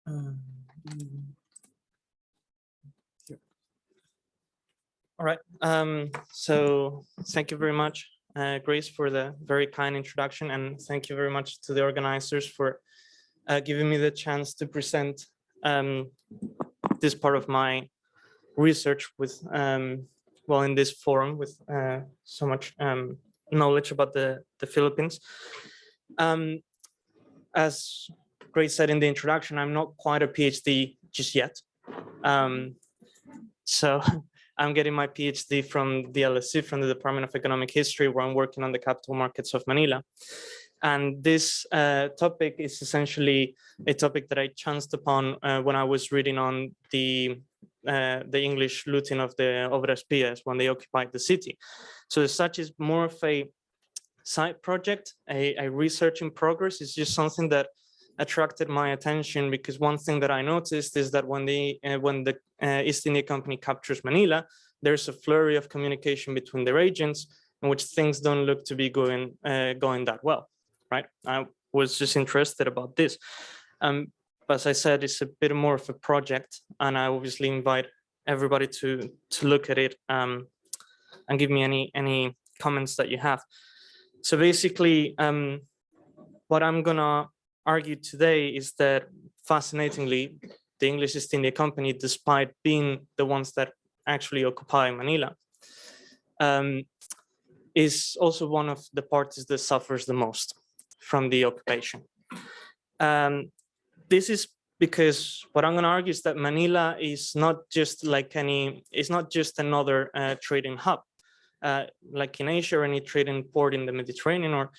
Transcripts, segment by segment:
Um, All right. So thank you very much, Grace, for the very kind introduction, and thank you very much to the organizers for giving me the chance to present this part of my research with, well, in this forum with so much knowledge about the Philippines. As Grace said in the introduction, I'm not quite a PhD just yet. So I'm getting my PhD from the LSE, from the Department of Economic History, where I'm working on the capital markets of Manila. And this topic is essentially a topic that I chanced upon when I was reading on the English looting of the Obras Pías when they occupied the city. So as such, is more of a side project, a research in progress. It's just something that attracted my attention because one thing that I noticed is that when the East India Company captures Manila, there's a flurry of communication between their agents in which things don't look to be going that well, right? I was just interested about this. As I said, it's a bit more of a project, and I obviously invite everybody to look at it and give me any comments that you have. So basically, what I'm gonna argue today is that, fascinatingly, the English East India Company, despite being the ones that actually occupy Manila, is also one of the parties that suffers the most from the occupation. This is because what I'm going to argue is that Manila is not just like it's not just another trading hub, like in Asia or any trading port in the Mediterranean, or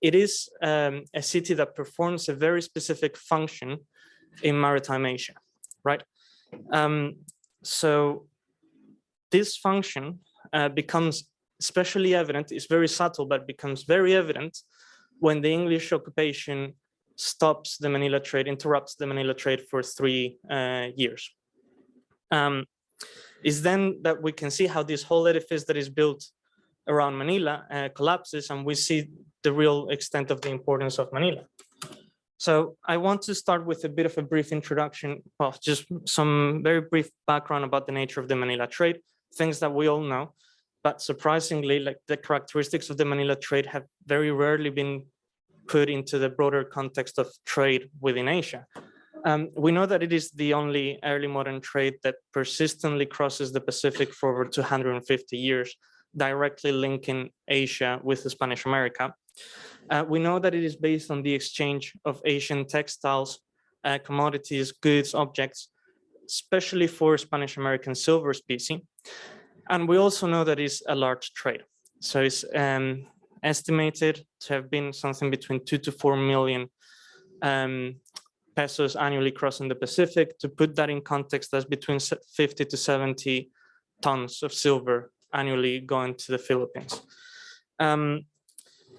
it is a city that performs a very specific function in maritime Asia, right? So this function becomes especially evident, it's very subtle, but becomes very evident when the English occupation stops the Manila trade, interrupts the Manila trade for 3 years. Is then that we can see how this whole edifice that is built around Manila collapses, and we see the real extent of the importance of Manila. So I want to start with a bit of a brief introduction, well, just some very brief background about the nature of the Manila trade, things that we all know, but surprisingly, like the characteristics of the Manila trade have very rarely been put into the broader context of trade within Asia. We know that it is the only early modern trade that persistently crosses the Pacific for over 250 years, directly linking Asia with Spanish America. We know that it is based on the exchange of Asian textiles, commodities, goods, objects, especially for Spanish American silver specie. And we also know that it's a large trade. So it's estimated to have been something between 2 to 4 million pesos annually crossing the Pacific. To put that in context, that's between 50 to 70 tons of silver annually going to the Philippines.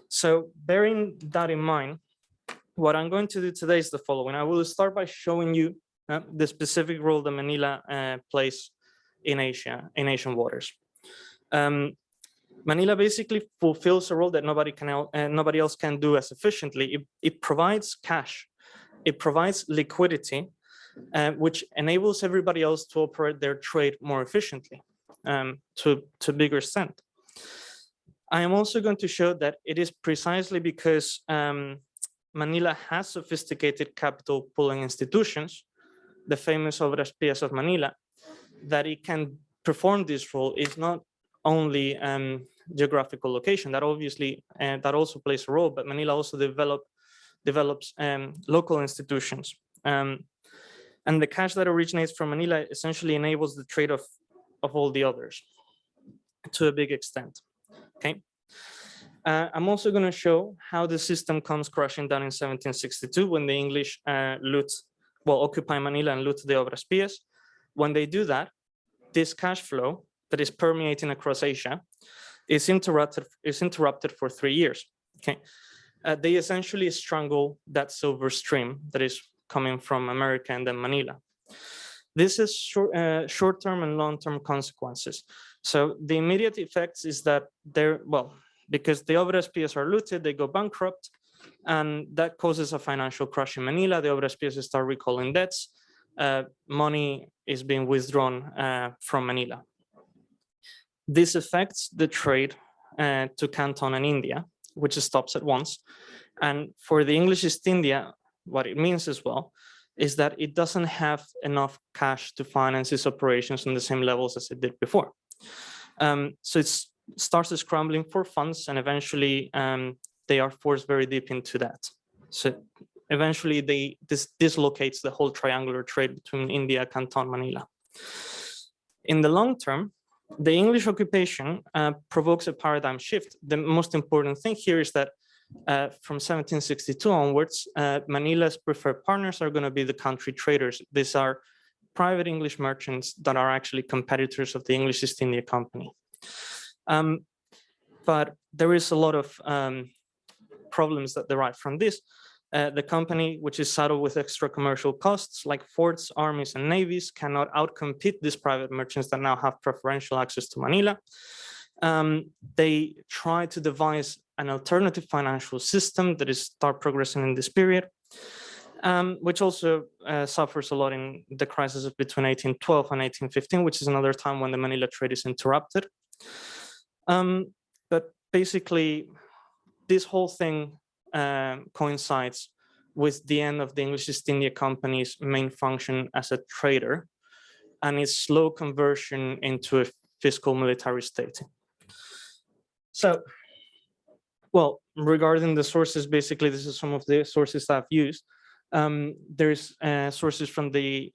So bearing that in mind, what I'm going to do today is the following. I will start by showing you the specific role that Manila plays in Asia, in Asian waters. Manila basically fulfills a role that nobody else can do as efficiently. It provides cash, it provides liquidity, which enables everybody else to operate their trade more efficiently to a bigger extent. I am also going to show that it is precisely because Manila has sophisticated capital pooling institutions, the famous Obras Pías of Manila, that it can perform this role. Is not only geographical location, that obviously that also plays a role, but Manila also develops local institutions. And the cash that originates from Manila essentially enables the trade of all the others to a big extent. Okay. I'm also going to show how the system comes crashing down in 1762 when the English occupy Manila and loot the Obras Pías. When they do that, this cash flow that is permeating across Asia is interrupted for 3 years. Okay, they essentially strangle that silver stream that is coming from America and then Manila. This is short-term and long-term consequences. So the immediate effects is that because the Obras Pías are looted, they go bankrupt. And that causes a financial crash in Manila. The obras piezas start recalling debts. Money is being withdrawn from Manila. This affects the trade to Canton and India, which stops at once. And for the English East India, what it means as well is that it doesn't have enough cash to finance its operations on the same levels as it did before. So it starts scrambling for funds, and eventually they are forced very deep into that. So eventually this dislocates the whole triangular trade between India, Canton, Manila. In the long term, the English occupation provokes a paradigm shift. The most important thing here is that from 1762 onwards, Manila's preferred partners are going to be the country traders. These are private English merchants that are actually competitors of the English East India Company. But there is a lot of problems that derive from this. The company, which is saddled with extra commercial costs like forts, armies, and navies, cannot outcompete these private merchants that now have preferential access to Manila. They try to devise an alternative financial system that is start progressing in this period, which also suffers a lot in the crisis between 1812 and 1815, which is another time when the Manila trade is interrupted. But basically, this whole thing coincides with the end of the English East India Company's main function as a trader and its slow conversion into a fiscal military state. So, well, regarding the sources, basically, this is some of the sources I've used. There's sources from the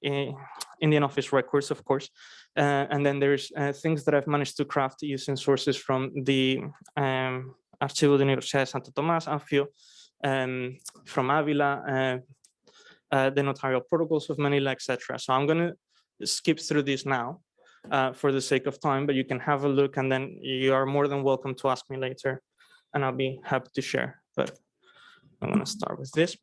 Indian Office records, of course, and then there's things that I've managed to craft using sources from the Archivo de Universidad de Santo Tomás, AFIO, from Avila, the notarial protocols of Manila, etc. So I'm going to skip through this now for the sake of time, but you can have a look, and then you are more than welcome to ask me later, and I'll be happy to share. But I'm going to start with this.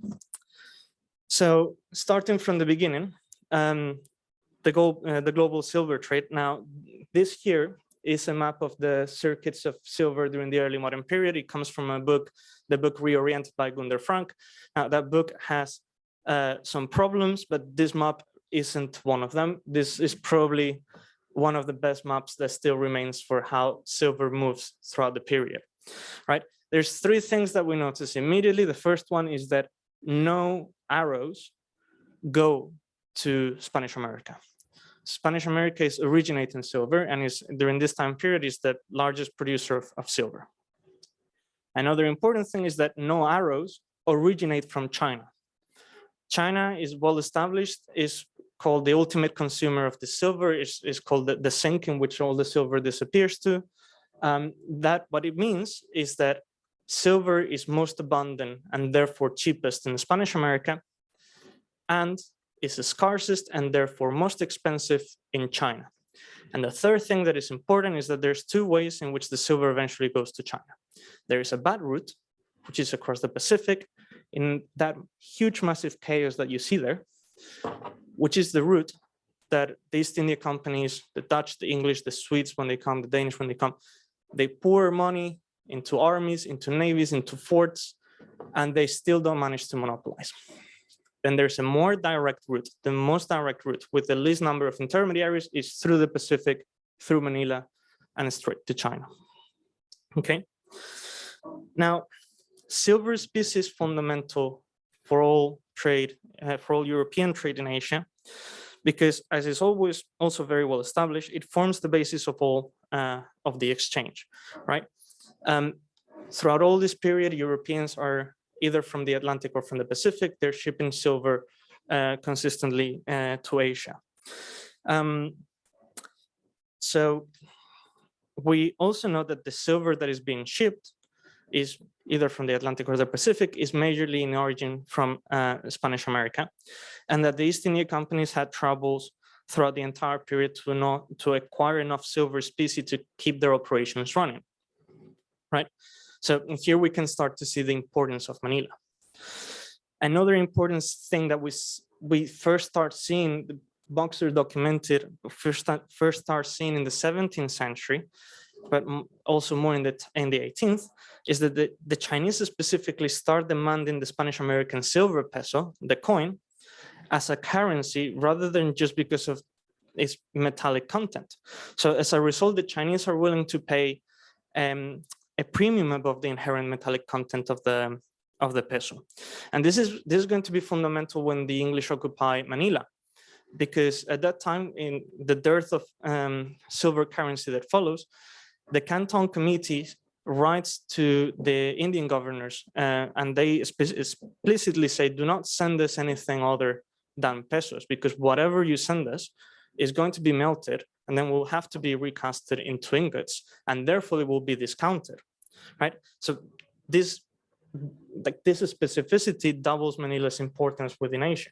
So starting from the beginning, the global silver trade. Now, this here is a map of the circuits of silver during the early modern period. It comes from a book, the book Reoriented by Gunder Frank. Now, that book has some problems, but this map isn't one of them. This is probably one of the best maps that still remains for how silver moves throughout the period, right? There's three things that we notice immediately. The first one is that no arrows go to Spanish America. Spanish America is originating silver and is during this time period is the largest producer of silver. Another important thing is that no arrows originate from China. China is well established, is called the ultimate consumer of the silver, is called the sink in which all the silver disappears to. That what it means is that silver is most abundant and therefore cheapest in Spanish America, and is the scarcest and therefore most expensive in China. And the third thing that is important is that there's two ways in which the silver eventually goes to China. There is a bad route, which is across the Pacific, in that huge massive chaos that you see there, which is the route that the East India companies, the Dutch, the English, the Swedes, when they come, the Danish, when they come, they pour money into armies, into navies, into forts, and they still don't manage to monopolize. Then there's a more direct route. The most direct route with the least number of intermediaries is through the Pacific, through Manila, and straight to China. Okay. Now, silver specie is fundamental for all trade, for all European trade in Asia, because as is always also very well established, it forms the basis of all of the exchange, right? Throughout all this period, Europeans are either from the Atlantic or from the Pacific, they're shipping silver consistently to Asia. So we also know that the silver that is being shipped is either from the Atlantic or the Pacific, is majorly in origin from Spanish America, and that the East India companies had troubles throughout the entire period to acquire enough silver specie to keep their operations running, right? So here we can start to see the importance of Manila. Another important thing that we first start seeing, the Boxer documented, first start seeing in the 17th century, but also more in the 18th, is that the Chinese specifically start demanding the Spanish American silver peso, the coin, as a currency rather than just because of its metallic content. So as a result, the Chinese are willing to pay a premium above the inherent metallic content of the peso. And this is going to be fundamental when the English occupy Manila, because at that time, in the dearth of silver currency that follows, the Canton Committee writes to the Indian governors, and they explicitly say, do not send us anything other than pesos, because whatever you send us is going to be melted and then will have to be recasted into ingots, and therefore it will be discounted, right? So this specificity doubles Manila's importance within Asia.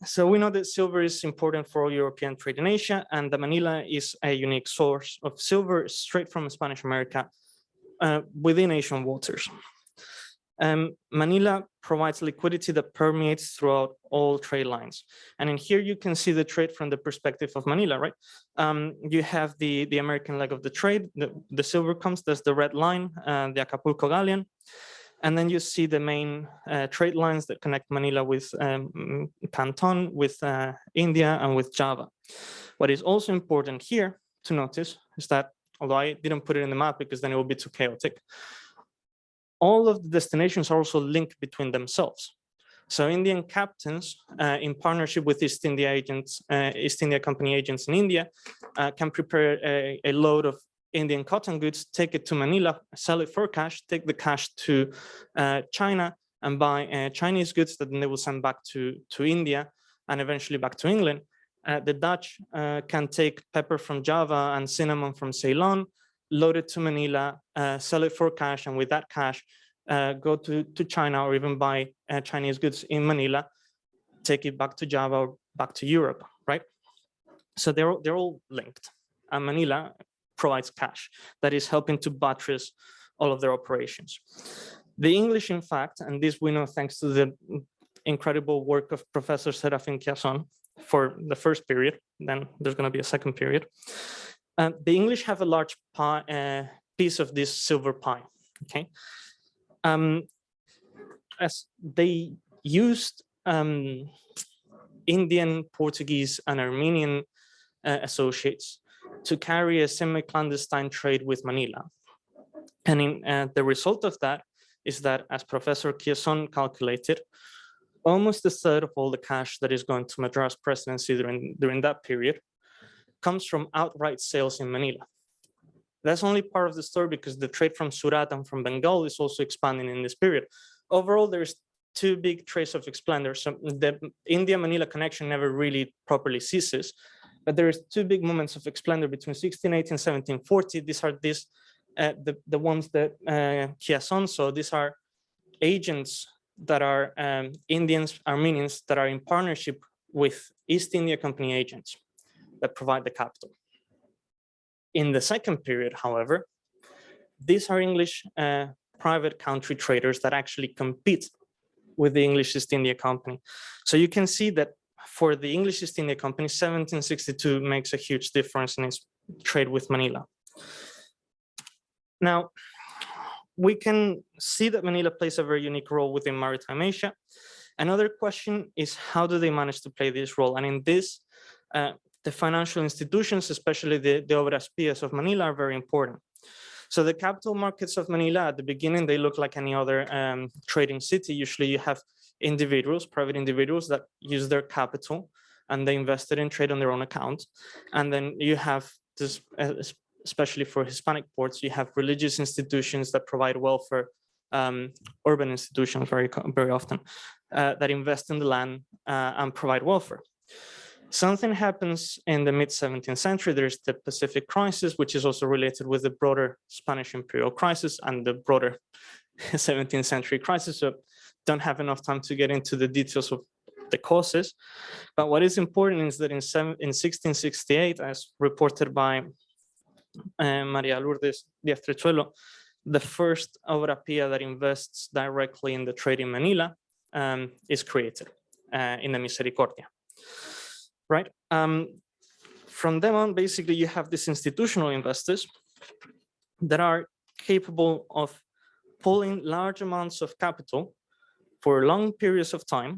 So we know that silver is important for all European trade in Asia, and that Manila is a unique source of silver straight from Spanish America within Asian waters. Manila provides liquidity that permeates throughout all trade lines. And in here, you can see the trade from the perspective of Manila, right? You have the American leg of the trade, the silver comes, there's the red line, the Acapulco galleon. And then you see the main trade lines that connect Manila with Canton, with India, and with Java. What is also important here to notice is that, although I didn't put it in the map because then it would be too chaotic, all of the destinations are also linked between themselves. So Indian captains, in partnership with East India Company agents in India, can prepare a load of Indian cotton goods, take it to Manila, sell it for cash, take the cash to China and buy Chinese goods that then they will send back to India and eventually back to England. The Dutch can take pepper from Java and cinnamon from Ceylon, load it to Manila, sell it for cash, and with that cash, go to China or even buy Chinese goods in Manila, take it back to Java or back to Europe, right? So they're all linked. And Manila provides cash that is helping to buttress all of their operations. The English, in fact, and this we know thanks to the incredible work of Professor Serafin Chiasson for the first period, then there's going to be a second period. The English have a large piece of this silver pie, okay? As they used Indian, Portuguese, and Armenian associates to carry a semi-clandestine trade with Manila. And the result of that is that, as Professor Chiasson calculated, almost a third of all the cash that is going to Madras presidency during that period comes from outright sales in Manila. That's only part of the story because the trade from Surat and from Bengal is also expanding in this period. Overall, there's two big trades of splendor. So the India-Manila connection never really properly ceases, but there is two big moments of splendor between 1680 and 1740. These are the ones that Chiasson saw. These are agents that are Indians, Armenians that are in partnership with East India Company agents that provide the capital. In the second period, however, these are English private country traders that actually compete with the English East India Company. So you can see that for the English East India Company, 1762 makes a huge difference in its trade with Manila. Now, we can see that Manila plays a very unique role within maritime Asia. Another question is, how do they manage to play this role? And in this, the financial institutions, especially the obras pias of Manila, are very important. So the capital markets of Manila, at the beginning, they look like any other trading city. Usually you have individuals, private individuals that use their capital and they invest it in trade on their own account. And then you have this, especially for Hispanic ports, you have religious institutions that provide welfare, urban institutions very often, that invest in the land and provide welfare. Something happens in the mid-17th century. There's the Pacific crisis, which is also related with the broader Spanish imperial crisis and the broader 17th century crisis. So don't have enough time to get into the details of the causes. But what is important is that in 1668, as reported by Maria Lourdes Díaz Trechuelo, the first obra pia that invests directly in the trade in Manila is created in the Misericordia. Right. from then on, basically, you have these institutional investors that are capable of pulling large amounts of capital for long periods of time,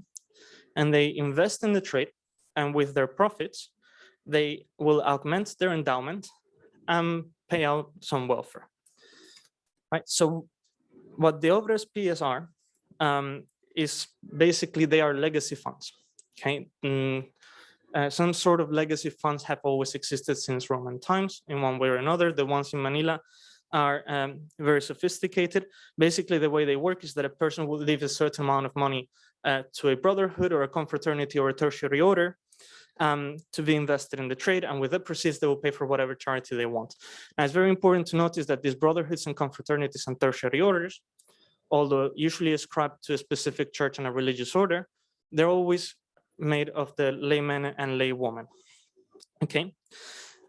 and they invest in the trade, and with their profits, they will augment their endowment and pay out some welfare. Right. So what the obras PS are is basically they are legacy funds. Okay. Some sort of legacy funds have always existed since Roman times in one way or another. The ones in Manila are very sophisticated. Basically, the way they work is that a person will leave a certain amount of money to a brotherhood or a confraternity or a tertiary order to be invested in the trade, and with the proceeds, they will pay for whatever charity they want. Now, it's very important to notice that these brotherhoods and confraternities and tertiary orders, although usually ascribed to a specific church and a religious order, they're always made of the laymen and laywomen. Okay.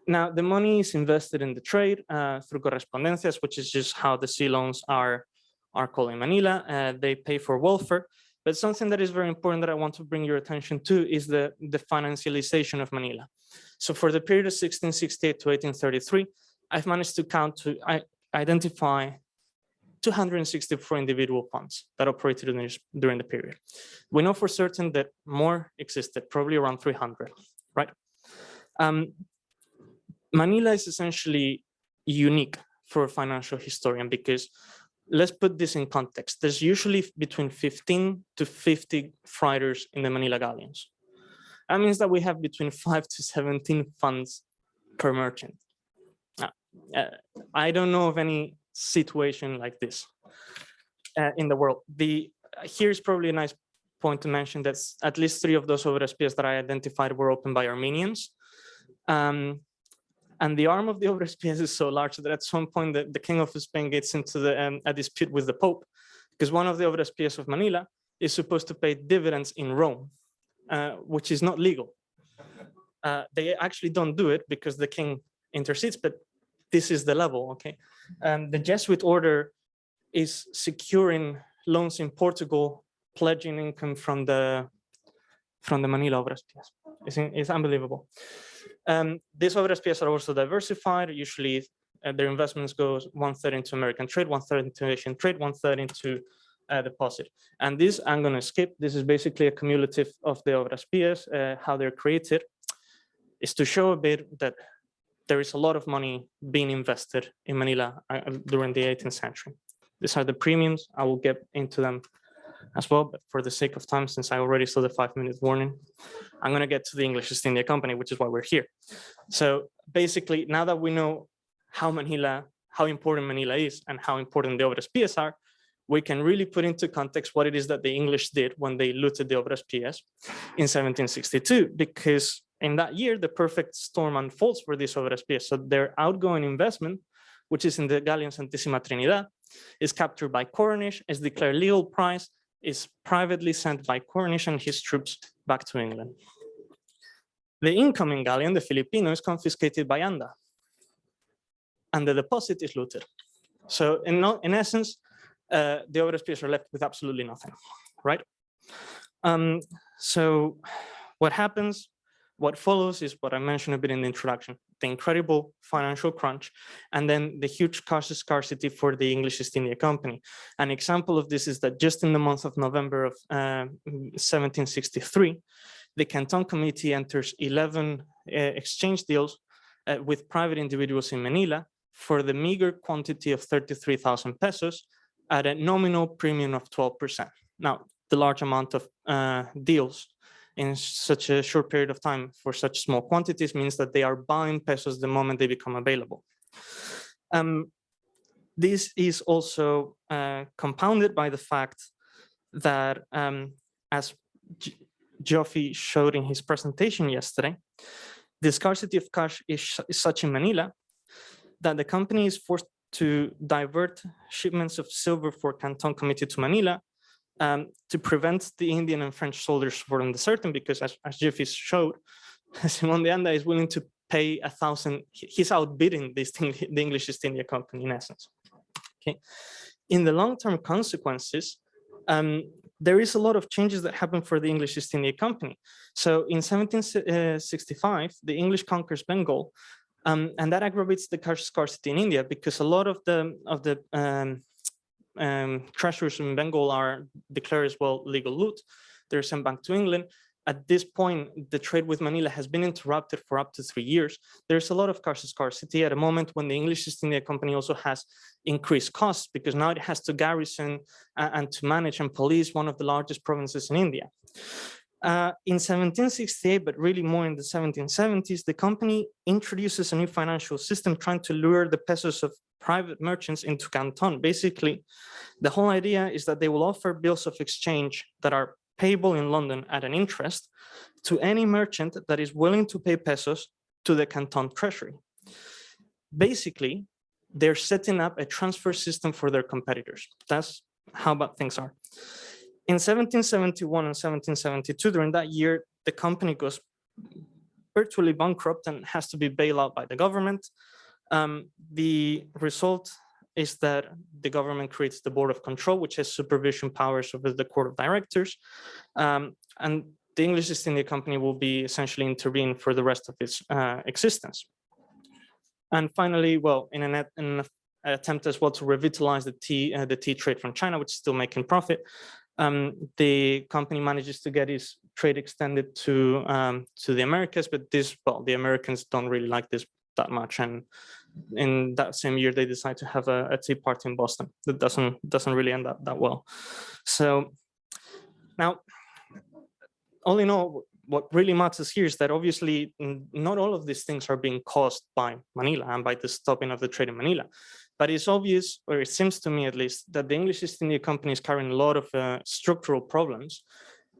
Now, the money is invested in the trade through correspondencias, which is just how the sea loans are called in Manila. They pay for welfare. But something that is very important that I want to bring your attention to is the financialization of Manila. So for the period of 1668 to 1833, I've managed to identify 264 individual funds that operated during the period. We know for certain that more existed, probably around 300, right? Manila is essentially unique for a financial historian because, let's put this in context. There's usually between 15 to 50 freighters in the Manila galleons. That means that we have between 5 to 17 funds per merchant. I don't know of any situation like this in the world. Here's probably a nice point to mention that at least 3 of those obras PS that I identified were opened by Armenians. And the arm of the obras PS is so large that at some point the king of Spain gets into a dispute with the Pope, because one of the obras PS of Manila is supposed to pay dividends in Rome, which is not legal. They actually don't do it because the king intercedes, but this is the level, okay? The Jesuit order is securing loans in Portugal, pledging income from the Manila obras PS. It's unbelievable. These obras PS are also diversified. Usually their investments go 1/3 into American trade, 1/3 into Asian trade, 1/3 into deposit. And this I'm going to skip. This is basically a cumulative of the obras PS, how they're created, is to show a bit that there is a lot of money being invested in Manila during the 18th century. These are the premiums. I will get into them as well, but for the sake of time, since I already saw the 5-minute warning, I'm going to get to the English East India Company, which is why we're here. So basically, now that we know how important Manila is and how important the obras PS are, we can really put into context what it is that the English did when they looted the obras PS in 1762, because in that year, the perfect storm unfolds for these obras PS. So their outgoing investment, which is in the galleon Santísima Trinidad, is captured by Cornish, is declared legal price, is privately sent by Cornish and his troops back to England. The incoming galleon, the Filipino, is confiscated by Anda, and the deposit is looted. So in essence, the obras PS are left with absolutely nothing, right? So what happens? What follows is what I mentioned a bit in the introduction, the incredible financial crunch, and then the huge cash scarcity for the English East India Company. An example of this is that just in the month of November of 1763, the Canton Committee enters 11 exchange deals with private individuals in Manila for the meager quantity of 33,000 pesos at a nominal premium of 12%. Now, the large amount of deals in such a short period of time for such small quantities means that they are buying pesos the moment they become available. This is also compounded by the fact that, as Geoffrey showed in his presentation yesterday, the scarcity of cash is such in Manila that the company is forced to divert shipments of silver for Canton Committee to Manila to prevent the Indian and French soldiers from deserting, because as Geoffrey showed, Simon de Anda is willing to pay 1,000. He's outbidding the English East India Company in essence. Okay. In the long-term consequences, there is a lot of changes that happen for the English East India Company. So in 1765, the English conquers Bengal, and that aggravates the cash scarcity in India because a lot of the treasures in Bengal are declared as well legal loot. They're sent back to England. At this point, the trade with Manila has been interrupted for up to 3 years. There's a lot of cash scarcity at a moment when the English East India Company also has increased costs because now it has to garrison and to manage and police one of the largest provinces in India. In 1768, but really more in the 1770s, the company introduces a new financial system trying to lure the pesos of private merchants into Canton. Basically, the whole idea is that they will offer bills of exchange that are payable in London at an interest to any merchant that is willing to pay pesos to the Canton treasury. Basically, they're setting up a transfer system for their competitors. That's how bad things are. In 1771 and 1772, during that year, the company goes virtually bankrupt and has to be bailed out by the government. The result is that the government creates the Board of Control, which has supervision powers over the Court of Directors. And the English East India Company will be essentially intervened for the rest of its existence. And finally, well, in an attempt as well to revitalize the tea trade from China, which is still making profit, the company manages to get its trade extended to the Americas, but the Americans don't really like this that much, and in that same year they decide to have a tea party in Boston that doesn't really end up that well. So now, all in all, what really matters here is that obviously not all of these things are being caused by Manila and by the stopping of the trade in Manila, but it's obvious, or it seems to me at least, that the English East India Company is carrying a lot of structural problems,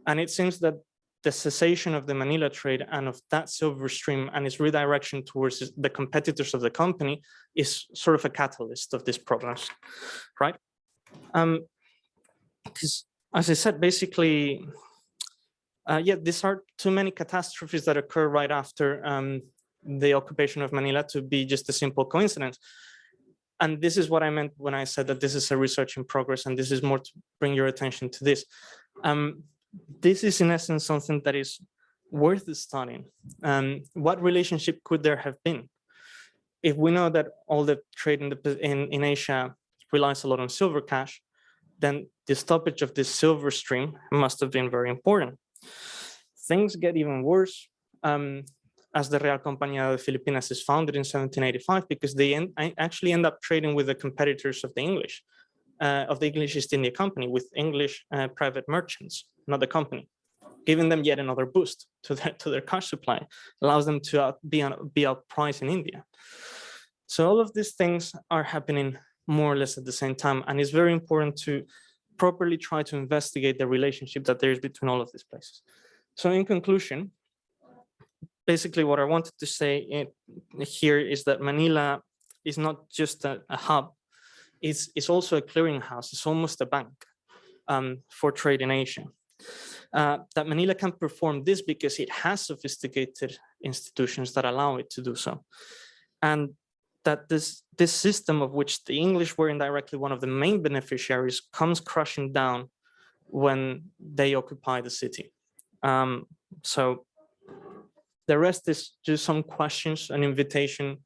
and it seems that the cessation of the Manila trade and of that silver stream and its redirection towards the competitors of the company is sort of a catalyst of these problems, right? Because as I said, basically, these are too many catastrophes that occur right after the occupation of Manila to be just a simple coincidence. And this is what I meant when I said that this is a research in progress, and this is more to bring your attention to this. This is in essence something that is worth studying. What relationship could there have been? If we know that all the trade in Asia relies a lot on silver cash, then the stoppage of this silver stream must have been very important. Things get even worse as the Real Compañía de Filipinas is founded in 1785, because they actually end up trading with the competitors of the English East India Company, with English private merchants, not the company, giving them yet another boost to their cash supply, allows them to be outpriced in India. So all of these things are happening more or less at the same time, and it's very important to properly try to investigate the relationship that there is between all of these places. So in conclusion, basically what I wanted to say here is that Manila is not just a hub, it's also a clearinghouse, it's almost a bank for trade in Asia. That Manila can perform this because it has sophisticated institutions that allow it to do so. And that this system, of which the English were indirectly one of the main beneficiaries, comes crashing down when they occupy the city. So the rest is just some questions, an invitation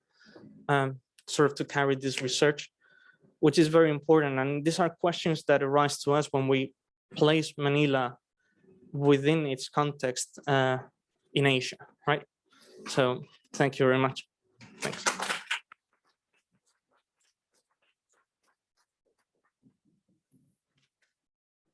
sort of to carry this research, which is very important. And these are questions that arise to us when we place Manila within its context in Asia, right? So thank you very much. Thanks.